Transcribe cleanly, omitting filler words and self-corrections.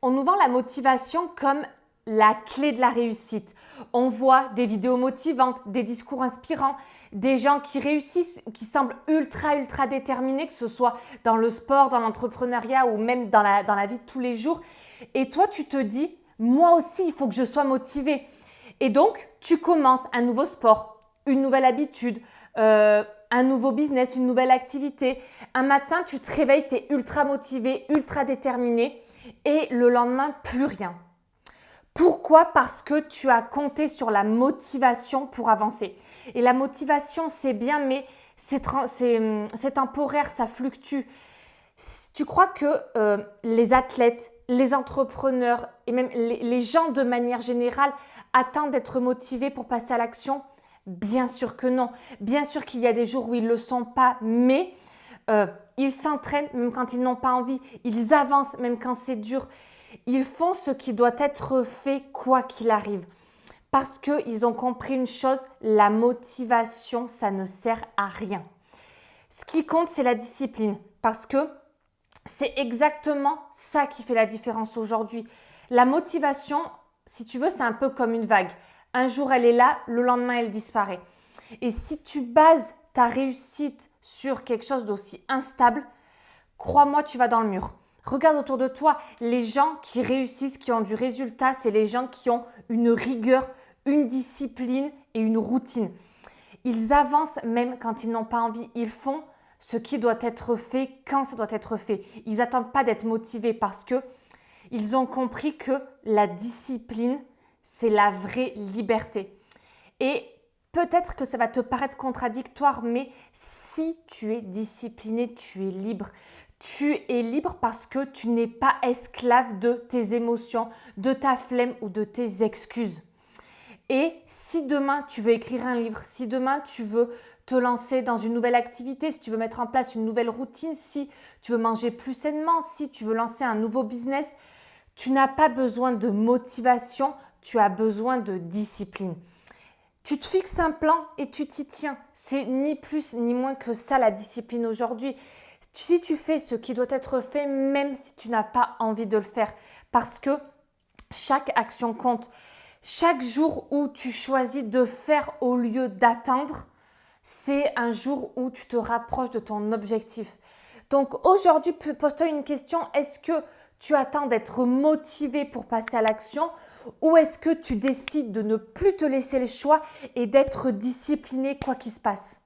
On nous vend la motivation comme la clé de la réussite. On voit des vidéos motivantes, des discours inspirants, des gens qui réussissent, qui semblent ultra déterminés, que ce soit dans le sport, dans l'entrepreneuriat ou même dans la vie de tous les jours. Et toi, tu te dis, moi aussi, il faut que je sois motivée. Et donc, tu commences un nouveau sport, une nouvelle habitude, un nouveau business, une nouvelle activité. Un matin, tu te réveilles, tu es ultra motivé, ultra déterminé et le lendemain, plus rien. Pourquoi? Parce que tu as compté sur la motivation pour avancer. Et la motivation, c'est bien, mais c'est temporaire, ça fluctue. Tu crois que les athlètes, les entrepreneurs et même les gens de manière générale attendent d'être motivés pour passer à l'action? Bien sûr que non. Bien sûr qu'il y a des jours où ils ne le sont pas, mais ils s'entraînent même quand ils n'ont pas envie. Ils avancent même quand c'est dur. Ils font ce qui doit être fait quoi qu'il arrive. Parce qu'ils ont compris une chose, la motivation, ça ne sert à rien. Ce qui compte, c'est la discipline. Parce que c'est exactement ça qui fait la différence aujourd'hui. La motivation, si tu veux, c'est un peu comme une vague. Un jour, elle est là, le lendemain, elle disparaît. Et si tu bases ta réussite sur quelque chose d'aussi instable, crois-moi, tu vas dans le mur. Regarde autour de toi, les gens qui réussissent, qui ont du résultat, c'est les gens qui ont une rigueur, une discipline et une routine. Ils avancent même quand ils n'ont pas envie. Ils font ce qui doit être fait quand ça doit être fait. Ils n'attendent pas d'être motivés parce qu'ils ont compris que la discipline, c'est la vraie liberté. Et peut-être que ça va te paraître contradictoire, mais si tu es discipliné, tu es libre. Tu es libre parce que tu n'es pas esclave de tes émotions, de ta flemme ou de tes excuses. Et si demain tu veux écrire un livre, si demain tu veux te lancer dans une nouvelle activité, si tu veux mettre en place une nouvelle routine, si tu veux manger plus sainement, si tu veux lancer un nouveau business, tu n'as pas besoin de motivation, tu as besoin de discipline. Tu te fixes un plan et tu t'y tiens. C'est ni plus ni moins que ça la discipline aujourd'hui. Si tu fais ce qui doit être fait, même si tu n'as pas envie de le faire, parce que chaque action compte. Chaque jour où tu choisis de faire au lieu d'attendre, c'est un jour où tu te rapproches de ton objectif. Donc aujourd'hui, pose-toi une question, est-ce que tu attends d'être motivé pour passer à l'action ou est-ce que tu décides de ne plus te laisser le choix et d'être discipliné quoi qu'il se passe?